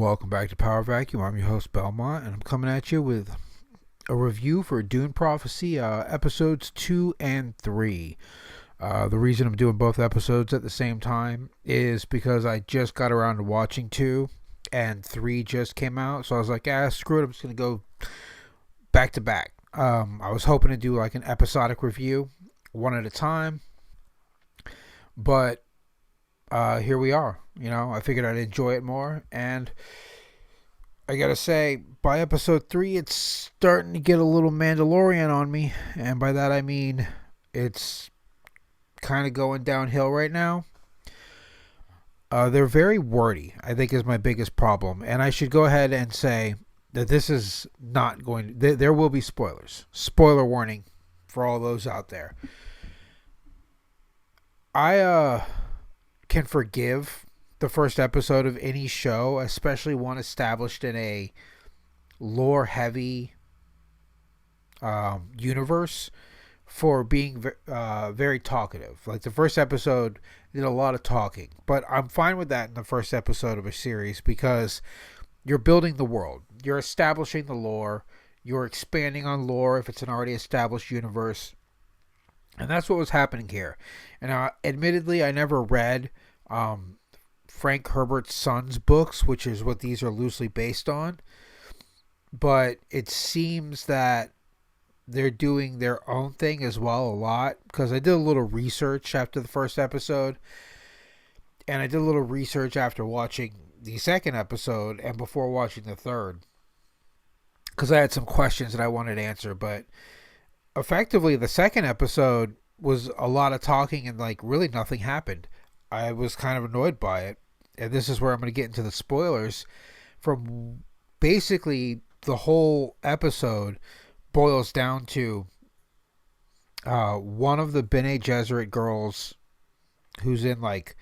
Welcome back to Power Vacuum. I'm your host Belmont, and I'm coming at you with a review for Dune Prophecy, episodes 2 and 3. The reason I'm doing both episodes at the same time is because I just got around to watching 2, and 3 just came out, so I was like, screw it, I'm just going to go back to back. I was hoping to do like an episodic review, one at a time, but here we are. I figured I'd enjoy it more, and I gotta say, by episode 3, it's starting to get a little Mandalorian on me, and by that I mean it's kind of going downhill right now. They're very wordy, I think, is my biggest problem, and I should go ahead and say that this is not going to, there will be spoilers. Spoiler warning for all those out there. I can forgive the first episode of any show, especially one established in a lore-heavy universe, for being very talkative. Like, the first episode did a lot of talking, but I'm fine with that in the first episode of a series because you're building the world, you're establishing the lore, you're expanding on lore if it's an already established universe, and that's what was happening here. And admittedly, I never read Frank Herbert's son's books, which is what these are loosely based on, but it seems that they're doing their own thing as well a lot, because I did a little research after the first episode, and I did a little research after watching the second episode and before watching the third, because I had some questions that I wanted to answer. But effectively, the second episode was a lot of talking and like really nothing happened. I was kind of annoyed by it, and this is where I'm going to get into the spoilers. From basically the whole episode boils down to one of the Bene Gesserit girls who's in, like,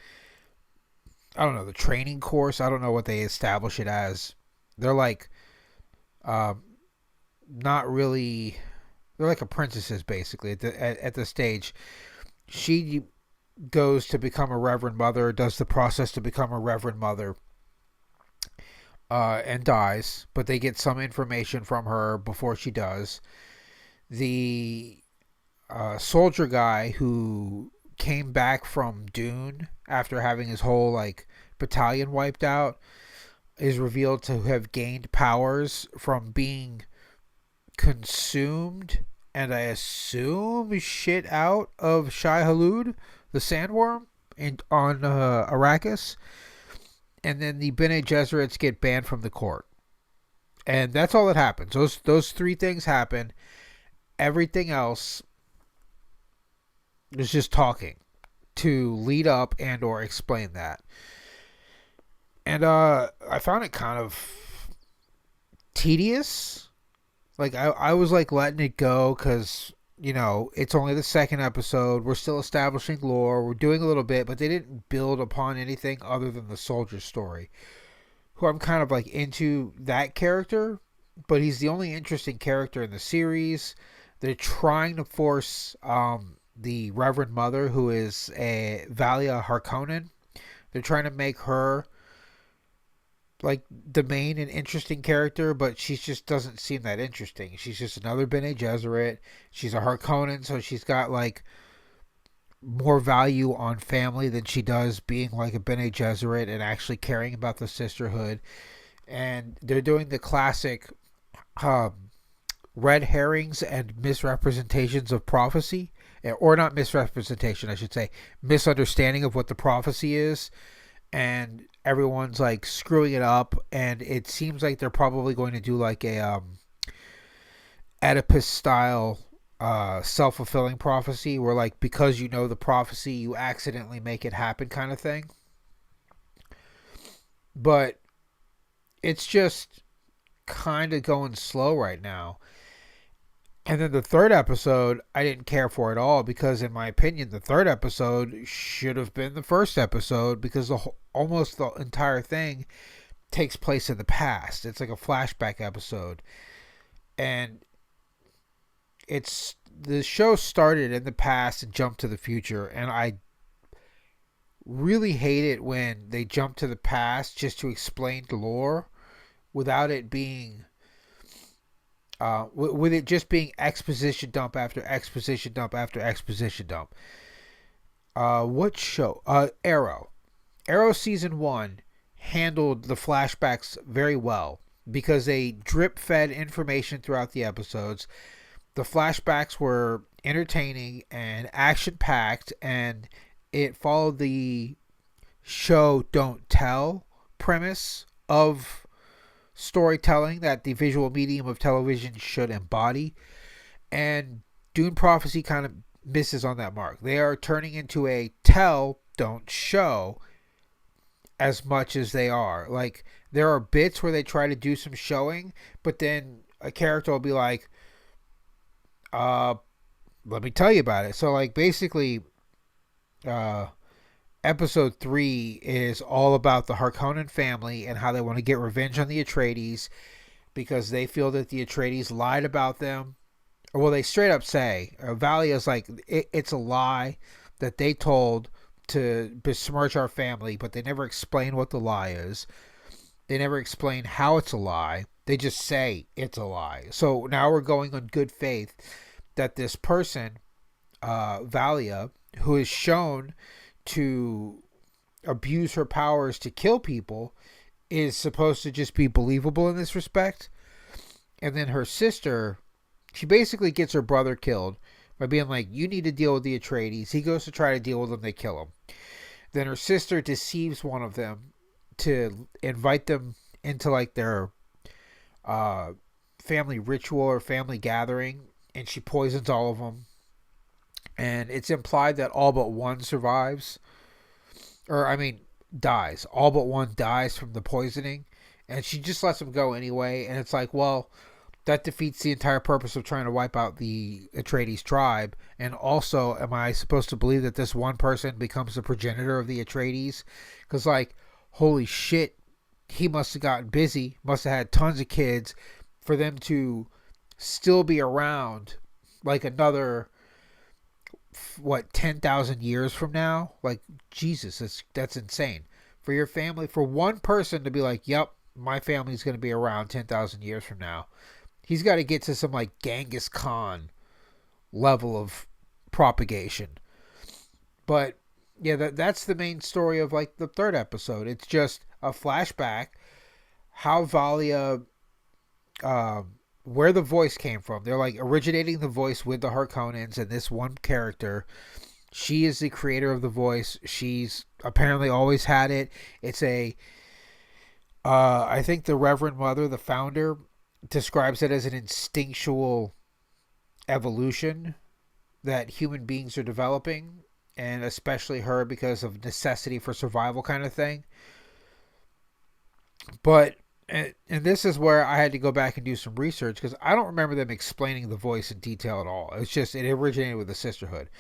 I don't know, the training course. I don't know what they establish it as. They're like not really, they're like apprentices basically at the stage. She goes to become a Reverend Mother, does the process to become a Reverend Mother, and dies, but they get some information from her before she does. The soldier guy who came back from Dune after having his whole like battalion wiped out is revealed to have gained powers from being consumed, and I assume shit out of Shai-Hulud, the sandworm, on Arrakis. And then the Bene Gesserits get banned from the court. And that's all that happens. Those three things happen. Everything else is just talking to lead up and or explain that. And I found it kind of tedious. Like, I was like letting it go because, it's only the second episode. We're still establishing lore. We're doing a little bit, but they didn't build upon anything other than the soldier story, who I'm kind of like into that character, but he's the only interesting character in the series. They're trying to force the Reverend Mother, who is a Valia Harkonnen. They're trying to make her like the main and interesting character, but she just doesn't seem that interesting. She's just another Bene Gesserit. She's a Harkonnen, so she's got like more value on family than she does being like a Bene Gesserit and actually caring about the sisterhood. And they're doing the classic red herrings and misrepresentations of prophecy, or not misrepresentation, I should say, misunderstanding of what the prophecy is, and everyone's like screwing it up, and it seems like they're probably going to do like a Oedipus style self-fulfilling prophecy, where like because you know the prophecy you accidentally make it happen kind of thing. But it's just kind of going slow right now. And then the third episode, I didn't care for at all, because in my opinion, the third episode should have been the first episode, because almost the entire thing takes place in the past. It's like a flashback episode. And the show started in the past and jumped to the future, and I really hate it when they jump to the past just to explain the lore, without it being with it just being exposition dump after exposition dump after exposition dump. What show? Arrow. Arrow season 1 handled the flashbacks very well because they drip fed information throughout the episodes. The flashbacks were entertaining and action packed, and it followed the show don't tell premise of storytelling that the visual medium of television should embody. And Dune Prophecy kind of misses on that mark. They are turning into a tell, don't show as much as they are. Like, there are bits where they try to do some showing, but then a character will be like, let me tell you about it. So, like, basically, episode 3 is all about the Harkonnen family and how they want to get revenge on the Atreides because they feel that the Atreides lied about them. Well, they straight up say, Valia's like, it's a lie that they told to besmirch our family, but they never explain what the lie is. They never explain how it's a lie. They just say it's a lie. So now we're going on good faith that this person, Valia, who is shown to abuse her powers to kill people, is supposed to just be believable in this respect. And then her sister, she basically gets her brother killed by being like, you need to deal with the Atreides. He goes to try to deal with them. They kill him. Then her sister deceives one of them to invite them into like their family ritual or family gathering, and she poisons all of them. And it's implied that all but one survives. Or, I mean, dies. All but one dies from the poisoning. And she just lets them go anyway. And it's like, well, that defeats the entire purpose of trying to wipe out the Atreides tribe. And also, am I supposed to believe that this one person becomes the progenitor of the Atreides? Because, like, holy shit, he must have gotten busy. Must have had tons of kids for them to still be around like another, what, 10,000 years from now? Like, Jesus, that's insane. For your family, for one person to be like, yep, my family's going to be around 10,000 years from now. He's got to get to some like Genghis Khan level of propagation. But yeah, that's the main story of like the third episode. It's just a flashback, how Valia, where the voice came from. They're like originating the voice with the Harkonnens and this one character. She is the creator of the voice. She's apparently always had it. It's I think the Reverend Mother, the founder, describes it as an instinctual evolution that human beings are developing, and especially her because of necessity for survival kind of thing. But, and this is where I had to go back and do some research because I don't remember them explaining the voice in detail at all. It's just, it originated with the sisterhood.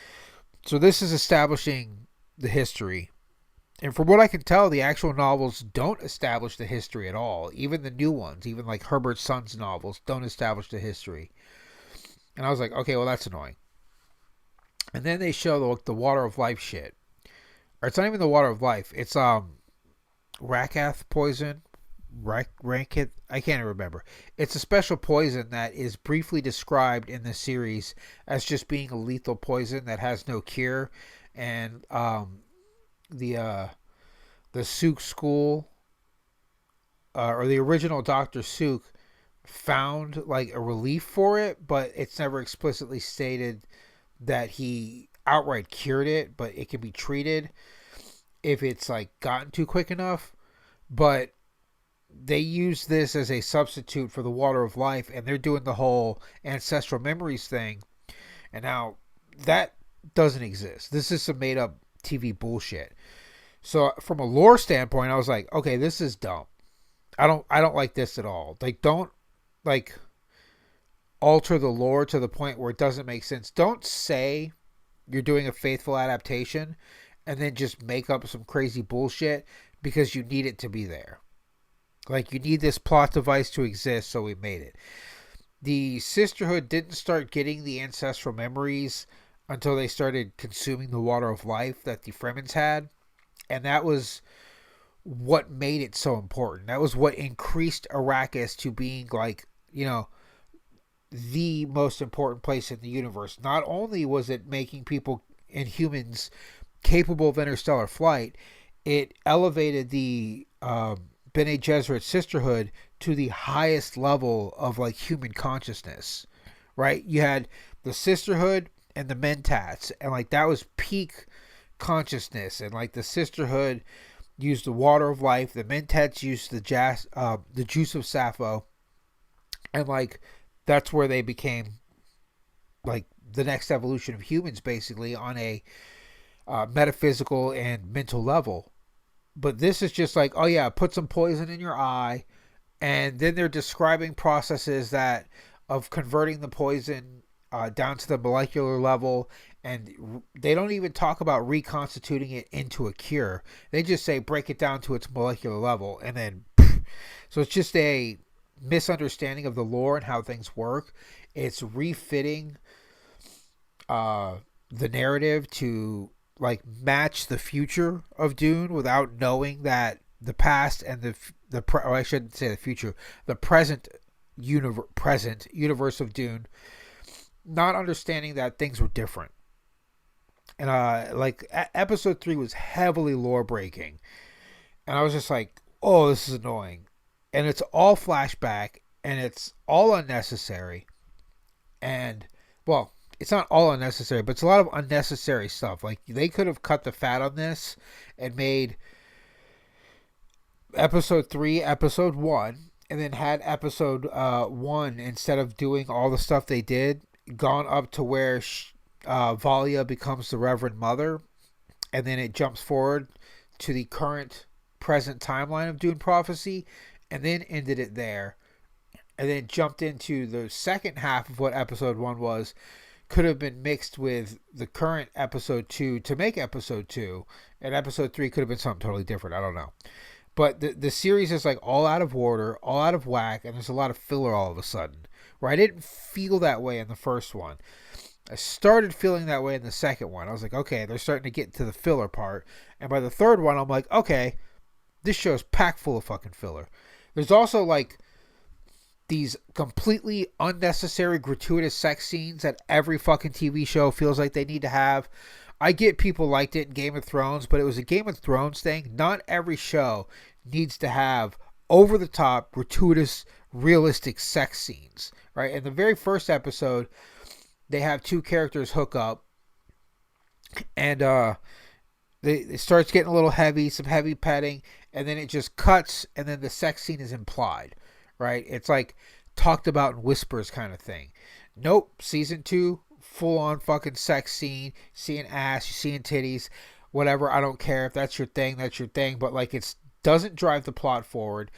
So this is establishing the history. And from what I can tell, the actual novels don't establish the history at all. Even the new ones, even like Herbert's son's novels, don't establish the history. And I was like, okay, well, that's annoying. And then they show the water of life shit. Or it's not even the water of life. It's Rakath poison. Rankith? I can't remember. It's a special poison that is briefly described in the series as just being a lethal poison that has no cure. And the Suk school, or the original Dr. Suk, found like a relief for it, but it's never explicitly stated that he outright cured it, but it can be treated if it's like gotten too quick enough. But they use this as a substitute for the water of life, and they're doing the whole ancestral memories thing. And now that doesn't exist. This is some made up TV bullshit. So from a lore standpoint, I was like, okay, this is dumb. I don't like this at all. Like, don't like alter the lore to the point where it doesn't make sense. Don't say you're doing a faithful adaptation and then just make up some crazy bullshit because you need it to be there. Like, you need this plot device to exist, so we made it. The sisterhood didn't start getting the ancestral memories until they started consuming the water of life that the Fremens had. And that was what made it so important. That was what increased Arrakis to being like, the most important place in the universe. Not only was it making people and humans capable of interstellar flight, it elevated the Bene Gesserit sisterhood to the highest level of like human consciousness. Right? You had the sisterhood and the mentats, and like that was peak consciousness, and like the sisterhood used the water of life, the mentats used the juice of Sappho, and like that's where they became like the next evolution of humans, basically on a metaphysical and mental level. But this is just like, oh yeah, put some poison in your eye, and then they're describing processes that of converting the poison down to the molecular level, and they don't even talk about reconstituting it into a cure. They just say break it down to its molecular level, and then so it's just a misunderstanding of the lore and how things work. It's refitting the narrative to like match the future of Dune without knowing that the past and I shouldn't say the future, the present universe of Dune, not understanding that things were different. And episode 3 was heavily lore breaking, and I was just like, oh, this is annoying, and it's all flashback, and it's all unnecessary, and well, it's not all unnecessary, but it's a lot of unnecessary stuff. Like they could have cut the fat on this and made episode 3 episode 1, and then had episode 1, instead of doing all the stuff they did, gone up to where Valia becomes the Reverend Mother, and then it jumps forward to the current present timeline of Dune Prophecy, and then ended it there, and then jumped into the second half of what episode 1 was. Could have been mixed with the current episode 2 to make episode 2, and episode 3 could have been something totally different. I don't know. But the series is like all out of order, all out of whack, and there's a lot of filler all of a sudden. Where I didn't feel that way in the first one. I started feeling that way in the second one. I was like, okay, they're starting to get to the filler part. And by the third one, I'm like, okay, this show's packed full of fucking filler. There's also like these completely unnecessary, gratuitous sex scenes that every fucking TV show feels like they need to have. I get people liked it in Game of Thrones, but it was a Game of Thrones thing. Not every show needs to have over-the-top, gratuitous, realistic sex scenes, right? In the very first episode, they have two characters hook up, and it starts getting a little heavy, some heavy petting, and then it just cuts, and then the sex scene is implied, right? It's like talked about in whispers kind of thing. Nope, season 2, full on fucking sex scene, seeing ass, you're seeing titties, whatever. I don't care if that's your thing, but like it doesn't drive the plot forward.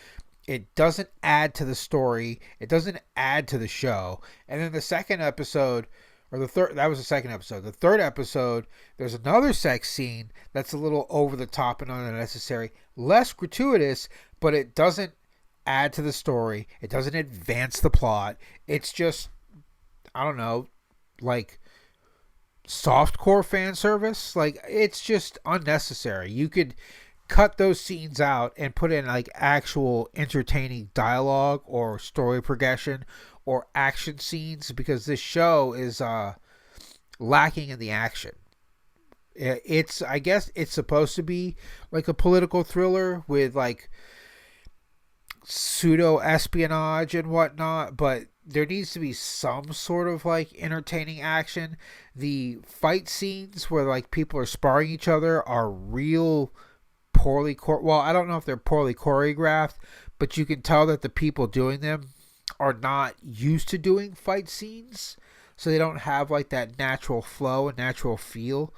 It doesn't add to the story. It doesn't add to the show. And then the second episode, or the third, that was the second episode. The third episode, there's another sex scene that's a little over the top and unnecessary, less gratuitous, but it doesn't add to the story. It doesn't advance the plot. It's just, I don't know, like softcore fan service. Like it's just unnecessary. You could cut those scenes out and put in like actual entertaining dialogue or story progression or action scenes, because this show is lacking in the action. It's, I guess it's supposed to be like a political thriller with like pseudo espionage and whatnot, but there needs to be some sort of like entertaining action. The fight scenes where like people are sparring each other are real poorly well, I don't know if they're poorly choreographed, but you can tell that the people doing them are not used to doing fight scenes, so they don't have like that natural flow and natural feel.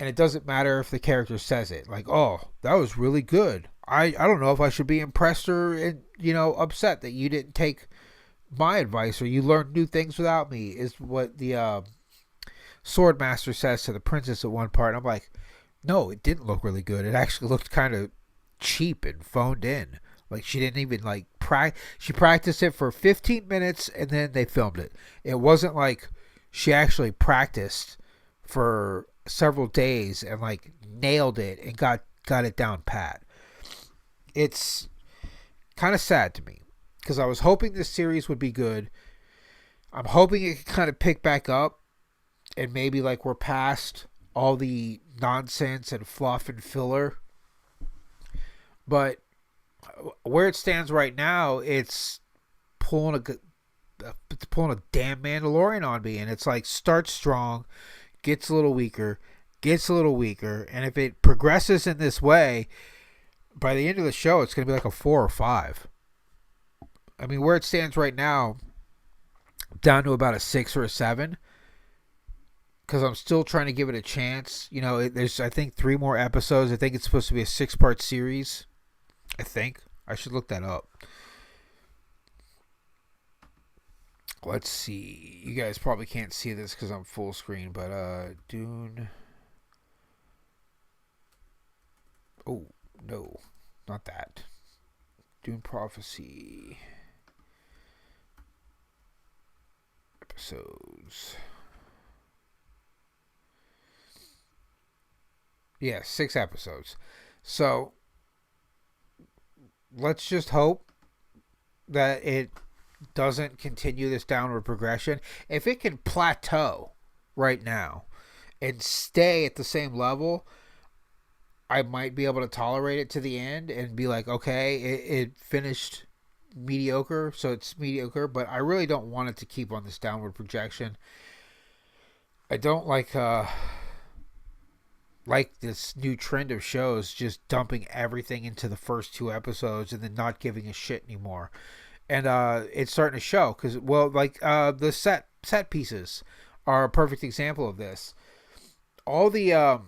And it doesn't matter if the character says it, like, oh, that was really good. I don't know if I should be impressed or, upset that you didn't take my advice or you learned new things without me, is what the Swordmaster says to the princess at one part. And I'm like, no, it didn't look really good. It actually looked kind of cheap and phoned in. Like she didn't even like she practiced it for 15 minutes and then they filmed it. It wasn't like she actually practiced for several days and like nailed it and got it down pat. It's kind of sad to me because I was hoping this series would be good. I'm hoping it can kind of pick back up and maybe like we're past all the nonsense and fluff and filler. But where it stands right now, pulling it's pulling a damn Mandalorian on me, and it's like starts strong, gets a little weaker, gets a little weaker, and if it progresses in this way, by the end of the show, it's going to be like a 4 or 5. I mean, where it stands right now, down to about a 6 or a 7. Because I'm still trying to give it a chance. You know, there's I think 3 more episodes. I think it's supposed to be a 6-part series. I think I should look that up. Let's see. You guys probably can't see this because I'm full screen, but Dune. Oh no, not that. Dune Prophecy episodes. Yeah, 6 episodes. So let's just hope that it doesn't continue this downward progression. If it can plateau right now and stay at the same level, I might be able to tolerate it to the end and be like, okay, it finished mediocre, so it's mediocre, but I really don't want it to keep on this downward projection. I don't like this new trend of shows just dumping everything into the first 2 episodes and then not giving a shit anymore. And it's starting to show because, well, like the set pieces are a perfect example of this. All the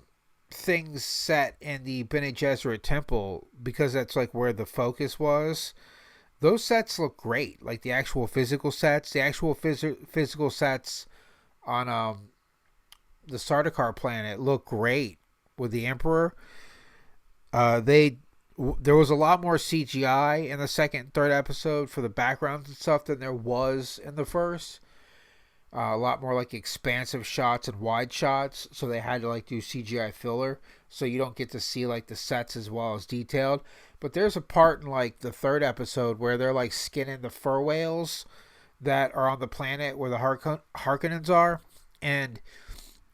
things set in the Bene Gesserit temple, because that's like where the focus was, those sets look great. Like the actual physical sets, physical sets on the Sardaukar planet look great with the Emperor. There was a lot more CGI in the second and third episode for the backgrounds and stuff than there was in the first. A lot more like expansive shots and wide shots, so they had to like do CGI filler, so you don't get to see like the sets as well as detailed. But there's a part in like the third episode where they're like skinning the fur whales that are on the planet where the Harkonnens are, and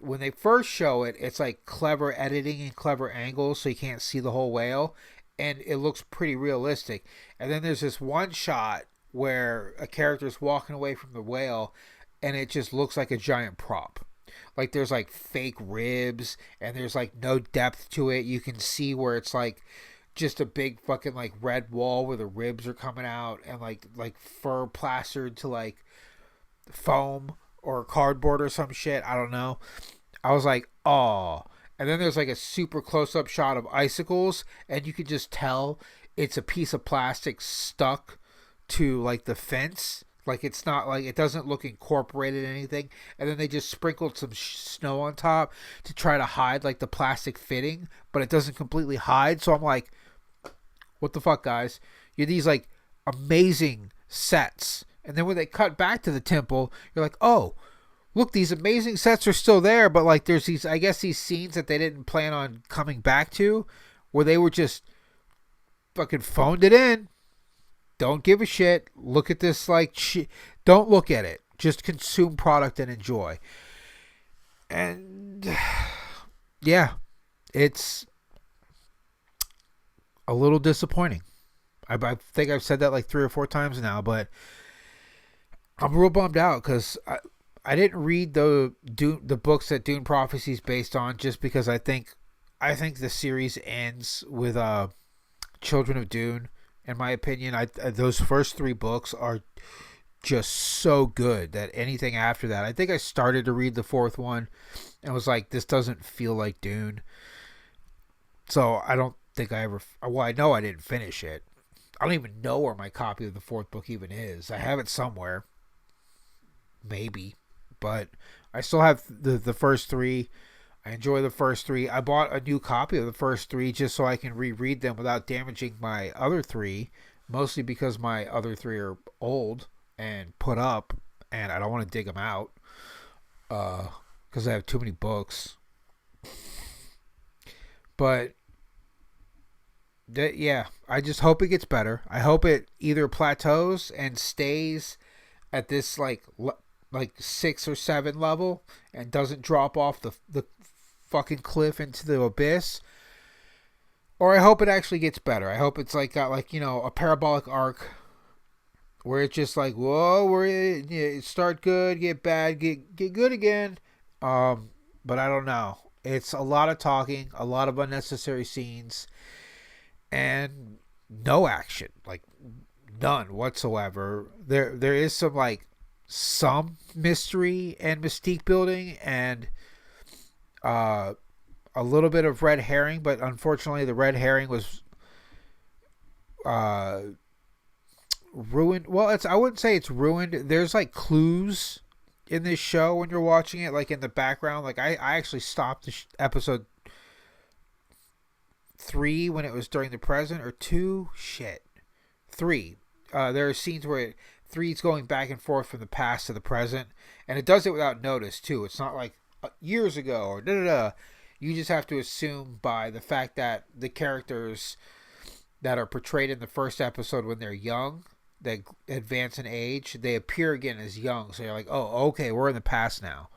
when they first show it, it's like clever editing and clever angles, so you can't see the whole whale, and it looks pretty realistic. And then there's this one shot where a character's walking away from the whale, and it just looks like a giant prop. Like there's like fake ribs, and there's like no depth to it. You can see where it's like just a big fucking like red wall where the ribs are coming out, and like fur plastered to like foam or cardboard or some shit. I don't know. I was like, oh. And then there's like a super close up shot of icicles, and you could just tell it's a piece of plastic stuck to like the fence. Like it's not like, it doesn't look incorporated in anything. And then they just sprinkled some snow on top to try to hide like the plastic fitting, but it doesn't completely hide. So I'm like, what the fuck, guys? You're these like amazing sets. And then when they cut back to the temple, you're like, oh, look, these amazing sets are still there, but like there's these, I guess, these scenes that they didn't plan on coming back to, where they were just fucking phoned it in. Don't give a shit. Look at this like don't look at it. Just consume product and enjoy. And yeah, it's a little disappointing. I think I've said that like 3 or 4 times now, but I'm real bummed out because I didn't read the books that Dune Prophecy is based on, just because I think the series ends with Children of Dune. In my opinion, those first 3 books are just so good that anything after that, I think I started to read the 4th one and was like, this doesn't feel like Dune. So I don't think I ever. Well, I know I didn't finish it. I don't even know where my copy of the 4th book even is. I have it somewhere, maybe, but I still have the first 3. I enjoy the first 3. I bought a new copy of the first 3 just so I can reread them without damaging my other 3, mostly because my other 3 are old and put up, and I don't want to dig them out because I have too many books. But Yeah, I just hope it gets better. I hope it either plateaus and stays at this like 6 or 7 level and doesn't drop off the fucking cliff into the abyss, or I hope it actually gets better. I hope it's like got like a parabolic arc where it's just like whoa, start good, get bad, get good again. Um, but I don't know. It's a lot of talking, a lot of unnecessary scenes, and no action, like none whatsoever. There is some mystery and mystique building and uh, a little bit of red herring, but unfortunately the red herring was uh, ruined. Well, it's I wouldn't say it's ruined. There's like clues in this show when you're watching it, like in the background. Like I actually stopped episode 3 when it was during the present, or 2. Shit, 3. There are scenes where 3's going back and forth from the past to the present, and it does it without notice too. It's not like years ago or da da da. You just have to assume by the fact that the characters that are portrayed in the first episode when they're young, that advance in age, they appear again as young. So you're like, oh, okay, we're in the past now.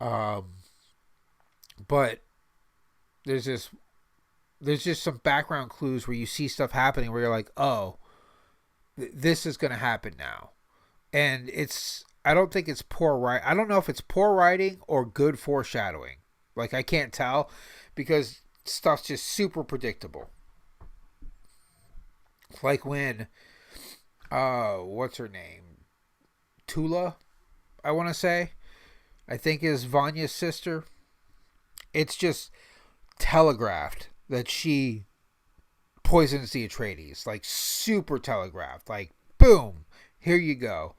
Um, but there's this there's just some background clues where you see stuff happening where you're like, oh, this is going to happen now. And I don't think it's poor writing. I don't know if it's poor writing or good foreshadowing. Like, I can't tell because stuff's just super predictable. Like when, what's her name? Tula, I want to say. I think is Vanya's sister. It's just telegraphed that she poisons the Atreides. Like, super telegraphed. Like, boom, here you go.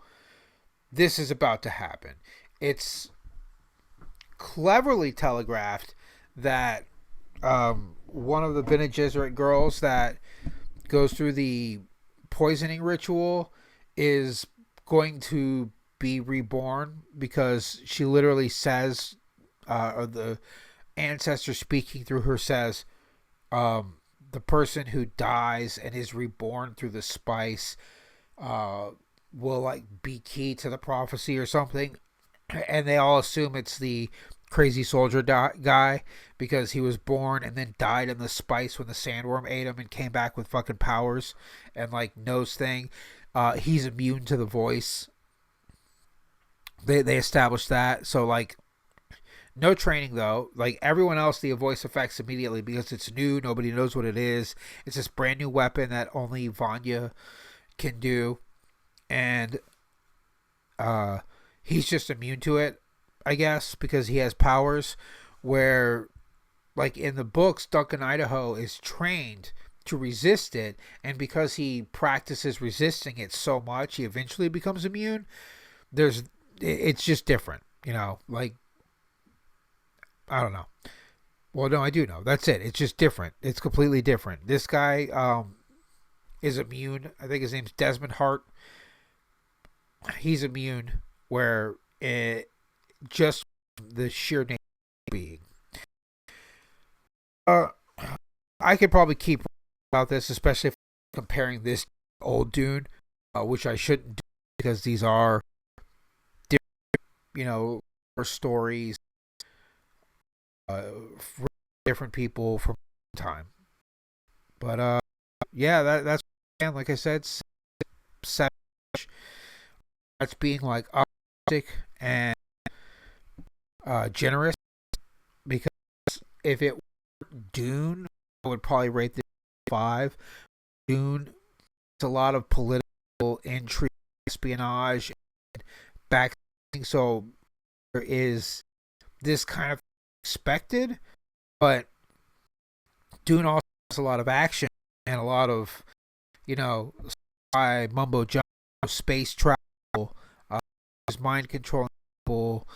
This is about to happen. It's cleverly telegraphed that one of the Bene Gesserit girls that goes through the poisoning ritual is going to be reborn, because she literally says, or the ancestor speaking through her says, the person who dies and is reborn through the spice will like be key to the prophecy or something, and they all assume it's the crazy soldier guy because he was born and then died in the spice when the sandworm ate him and came back with fucking powers and like nose thing. He's immune to the voice. They established that. So like no training though. Like everyone else, the voice effects immediately because it's new. Nobody knows what it is. It's this brand new weapon that only Vanya can do, and he's just immune to it, I guess, because he has powers. Where, like in the books, Duncan Idaho is trained to resist it, and because he practices resisting it so much, he eventually becomes immune. It's just different, like I don't know. Well, no, I do know. That's it. It's just different. It's completely different. This guy is immune. I think his name's Desmond Hart. He's immune, where it just the sheer name being. Uh, I could probably keep about this, especially if I'm comparing this to old Dune, which I shouldn't do because these are different, stories, uh, different people from time. But yeah, that's like I said, seven. That's being like optimistic and generous, because if it were Dune, I would probably rate this 5. Dune, it's a lot of political intrigue, espionage, and back, so there is this kind of expected, but Dune also has a lot of action and a lot of, mumbo jumbo, space travel, mind controlling people,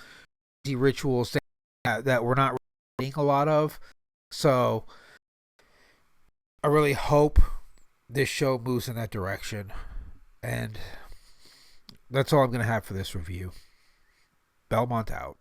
rituals that we're not seeing a lot of. So I really hope this show moves in that direction. And that's all I'm going to have for this review. Belmont out.